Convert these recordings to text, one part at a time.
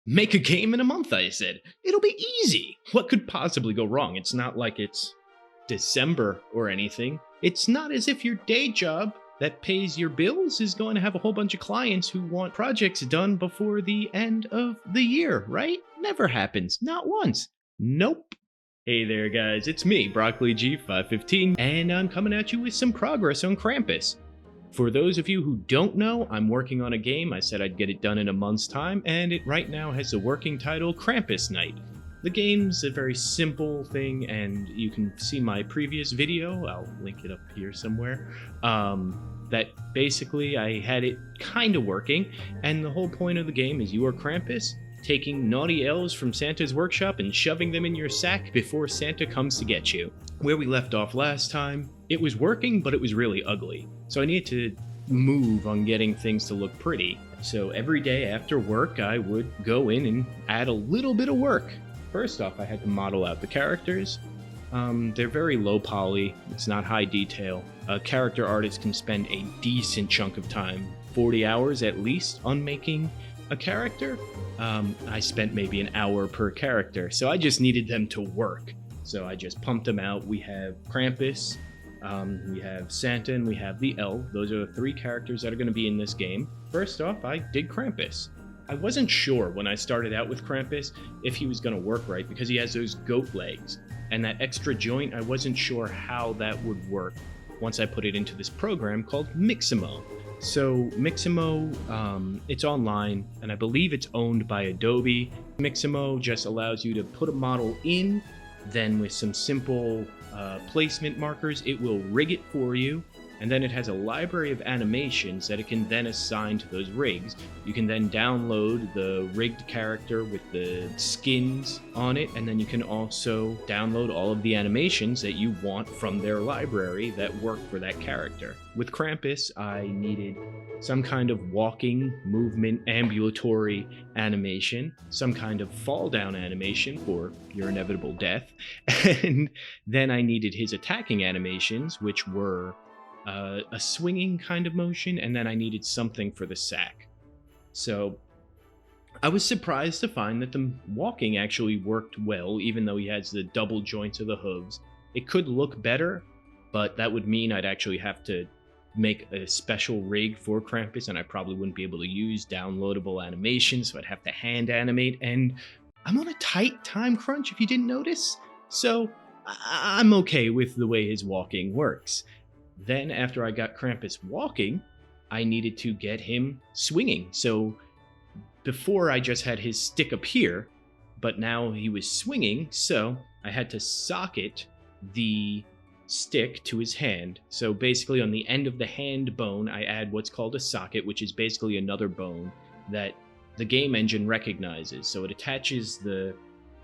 Make a game in a month, I said. It'll be easy. What could possibly go wrong? It's not like it's December or anything. It's not as if your day job that pays your bills is going to have a whole bunch of clients who want projects done before the end of the year, right? Never happens. Not once. Nope. Hey there, guys. It's me, Broccoli G515, and I'm coming at you with some progress on Krampus. For those of you who don't know, I'm working on a game. I said I'd get it done in a month's time, and it right now has a working title, Krampus Night. The game's a very simple thing, and you can see my previous video, I'll link it up here somewhere, that basically I had it kind of working, and the whole point of the game is you are Krampus, taking naughty elves from Santa's workshop and shoving them in your sack before Santa comes to get you. Where we left off last time, it was working, but it was really ugly. So I needed to move on getting things to look pretty. So every day after work, I would go in and add a little bit of work. First off, I had to model out the characters. They're very low poly, it's not high detail. A character artist can spend a decent chunk of time, 40 hours at least, on making a character. I spent maybe an hour per character, so I just needed them to work. So I just pumped them out. We have Krampus, we have Santa, and we have the Elf. Those are the three characters that are going to be in this game. First off, I did Krampus. I wasn't sure when I started out with Krampus if he was going to work right because he has those goat legs. And that extra joint, I wasn't sure how that would work once I put it into this program called Mixamo. So Mixamo, it's online, and I believe it's owned by Adobe. Mixamo just allows you to put a model in, then with some simple placement markers, it will rig it for you, and then it has a library of animations that it can then assign to those rigs. You can then download the rigged character with the skins on it, and then you can also download all of the animations that you want from their library that work for that character. With Krampus, I needed some kind of walking, movement, ambulatory animation, some kind of fall down animation for your inevitable death, and then I needed his attacking animations, which were a swinging kind of motion, and then I needed something for the sack. So I was surprised to find that the walking actually worked well, even though he has the double joints of the hooves. It could look better, but that would mean I'd actually have to make a special rig for Krampus, and I probably wouldn't be able to use downloadable animations, so I'd have to hand animate, and I'm on a tight time crunch if you didn't notice, so I'm okay with the way his walking works. Then after I got Krampus walking, I needed to get him swinging. So before I just had his stick appear, but now he was swinging, so I had to socket the stick to his hand. So basically on the end of the hand bone, I add what's called a socket, which is basically another bone that the game engine recognizes. So it attaches the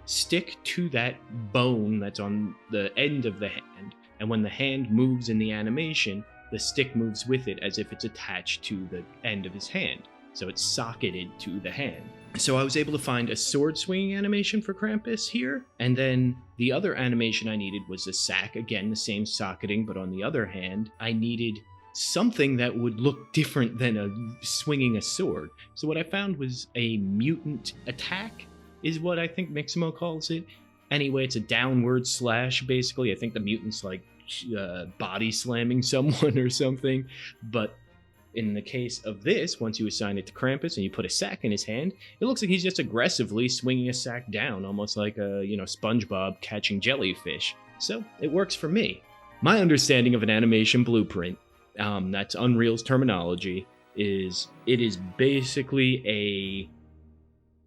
stick to that bone that's on the end of the hand. And when the hand moves in the animation, the stick moves with it as if it's attached to the end of his hand. So it's socketed to the hand. So I was able to find a sword swinging animation for Krampus here. And then the other animation I needed was the sack. Again, the same socketing, but on the other hand, I needed something that would look different than swinging a sword. So what I found was a Mutant Attack is what I think Mixamo calls it. Anyway, it's a downward slash, basically. I think the mutant's like body slamming someone or something. But in the case of this, once you assign it to Krampus and you put a sack in his hand, it looks like he's just aggressively swinging a sack down, almost like a, SpongeBob catching jellyfish. So it works for me. My understanding of an animation blueprint, that's Unreal's terminology, is it is basically a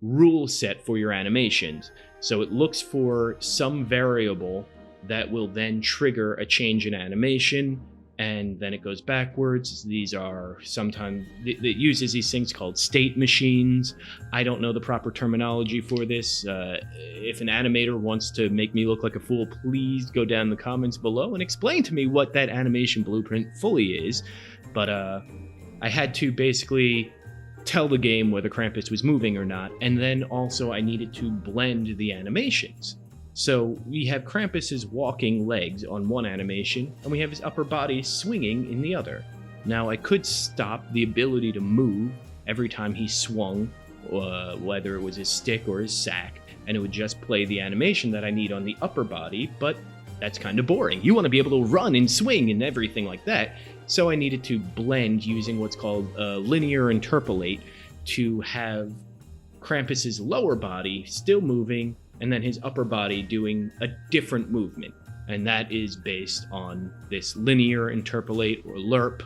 rule set for your animations. So it looks for some variable that will then trigger a change in animation, and then it goes backwards. These are sometimes, it uses these things called state machines. I don't know the proper terminology for this. If an animator wants to make me look like a fool, please go down in the comments below and explain to me what that animation blueprint fully is. But I had to basically tell the game whether Krampus was moving or not, and then also I needed to blend the animations. So we have Krampus's walking legs on one animation, and we have his upper body swinging in the other. Now I could stop the ability to move every time he swung whether it was his stick or his sack, and it would just play the animation that I need on the upper body, but that's kind of boring. You want to be able to run and swing and everything like that. So I needed to blend using what's called linear interpolate to have Krampus's lower body still moving and then his upper body doing a different movement. And that is based on this linear interpolate or lerp.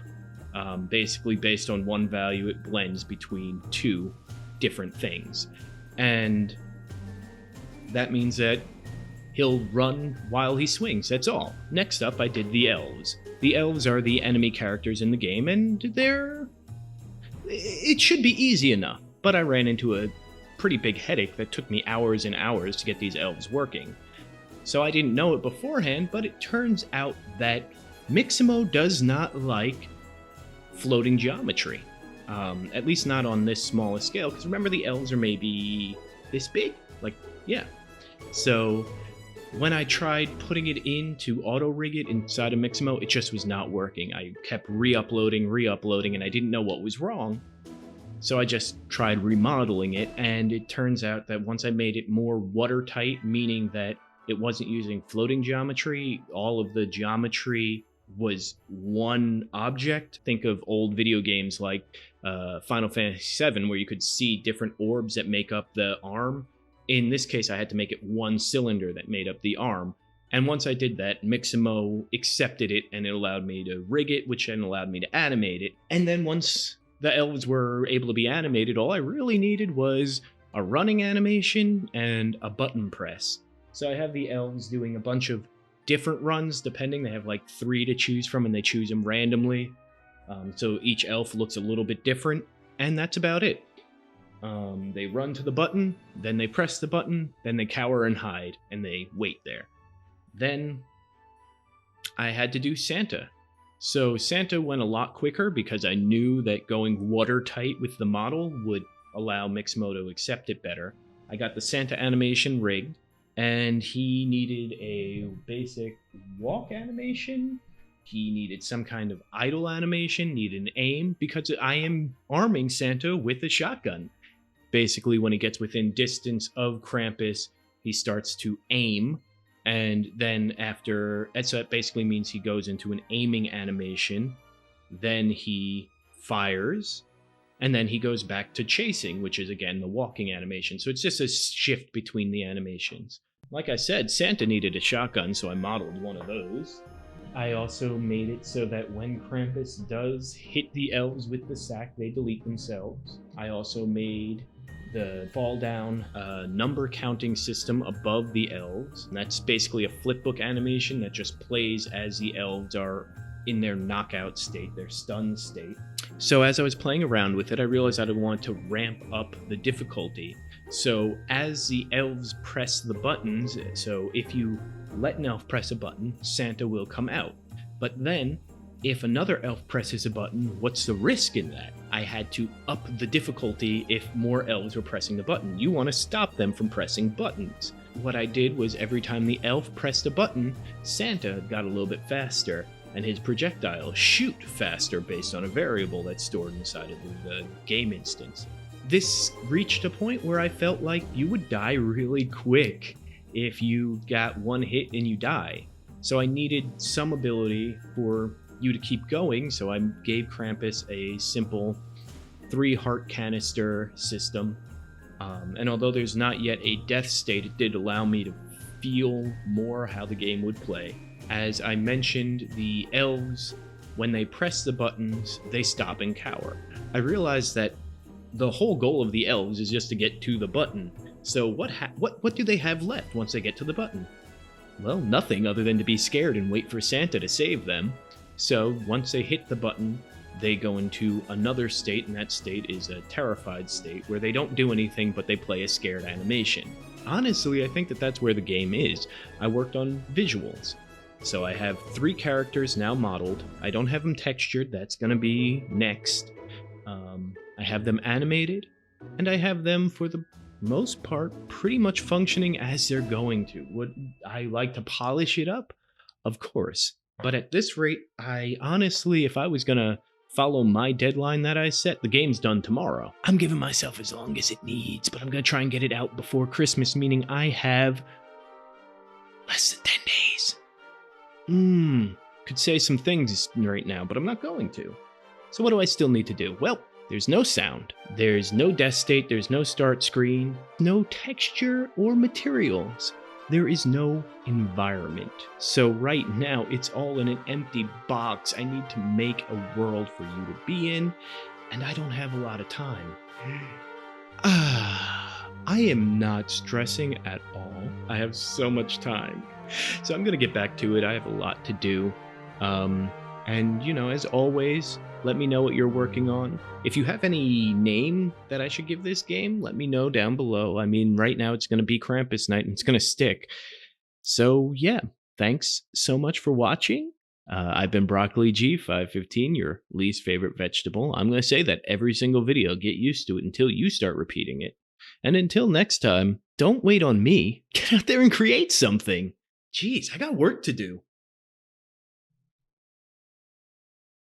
Basically based on one value, it blends between two different things. And that means that he'll run while he swings, that's all. Next up, I did the Elves. The Elves are the enemy characters in the game, and it should be easy enough, but I ran into a pretty big headache that took me hours and hours to get these Elves working. So I didn't know it beforehand, but it turns out that Mixamo does not like floating geometry. At least not on this small a scale, because remember the Elves are maybe this big? Yeah. So when I tried putting it in to auto-rig it inside of Mixamo, it just was not working. I kept re-uploading, and I didn't know what was wrong. So I just tried remodeling it, and it turns out that once I made it more watertight, meaning that it wasn't using floating geometry, all of the geometry was one object. Think of old video games like Final Fantasy VII, where you could see different orbs that make up the arm. In this case, I had to make it one cylinder that made up the arm. And once I did that, Mixamo accepted it, and it allowed me to rig it, which then allowed me to animate it. And then once the Elves were able to be animated, all I really needed was a running animation and a button press. So I have the Elves doing a bunch of different runs, depending. They have like 3 to choose from, and they choose them randomly. So each elf looks a little bit different, and that's about it. They run to the button, then they press the button, then they cower and hide, and they wait there. Then I had to do Santa. So Santa went a lot quicker because I knew that going watertight with the model would allow Mixamo to accept it better. I got the Santa animation rigged, and he needed a basic walk animation. He needed some kind of idle animation, needed an aim, because I am arming Santa with a shotgun. Basically, when he gets within distance of Krampus, he starts to aim, and then so that basically means he goes into an aiming animation, then he fires, and then he goes back to chasing, which is again the walking animation. So it's just a shift between the animations. Like I said, Santa needed a shotgun, so I modeled one of those. I also made it so that when Krampus does hit the Elves with the sack, they delete themselves. I also made the fall down number counting system above the Elves. And that's basically a flipbook animation that just plays as the Elves are in their knockout state, their stun state. So as I was playing around with it, I realized that I wanted to ramp up the difficulty. So as the Elves press the buttons, so if you let an elf press a button, Santa will come out. But then, if another elf presses a button, what's the risk in that? I had to up the difficulty if more elves were pressing the button. You want to stop them from pressing buttons. What I did was every time the elf pressed a button, Santa got a little bit faster, and his projectiles shoot faster based on a variable that's stored inside of the game instance. This reached a point where I felt like you would die really quick if you got one hit and you die. So I needed some ability for you to keep going, so I gave Krampus a simple 3-heart canister system. And although there's not yet a death state, it did allow me to feel more how the game would play. As I mentioned, the Elves, when they press the buttons, they stop and cower. I realized that the whole goal of the Elves is just to get to the button. So what do they have left once they get to the button? Well, nothing other than to be scared and wait for Santa to save them. So once they hit the button, they go into another state, and that state is a terrified state, where they don't do anything but they play a scared animation. Honestly, I think that that's where the game is. I worked on visuals. So I have 3 characters now modeled. I don't have them textured, that's going to be next. I have them animated, and I have them, for the most part, pretty much functioning as they're going to. Would I like to polish it up? Of course. But at this rate, I honestly, if I was going to follow my deadline that I set, the game's done tomorrow. I'm giving myself as long as it needs, but I'm going to try and get it out before Christmas, meaning I have less than 10 days. Could say some things right now, but I'm not going to. So what do I still need to do? Well, there's no sound, there's no death state, there's no start screen, no texture or materials. There is no environment. So right now, it's all in an empty box. I need to make a world for you to be in, and I don't have a lot of time. I am not stressing at all. I have so much time. So I'm going to get back to it. I have a lot to do. And, as always, let me know what you're working on. If you have any name that I should give this game, let me know down below. I mean, right now it's going to be Krampus Night and it's going to stick. So, yeah, thanks so much for watching. I've been Broccoli G515, your least favorite vegetable. I'm going to say that every single video. Get used to it until you start repeating it. And until next time, don't wait on me. Get out there and create something. Jeez, I got work to do.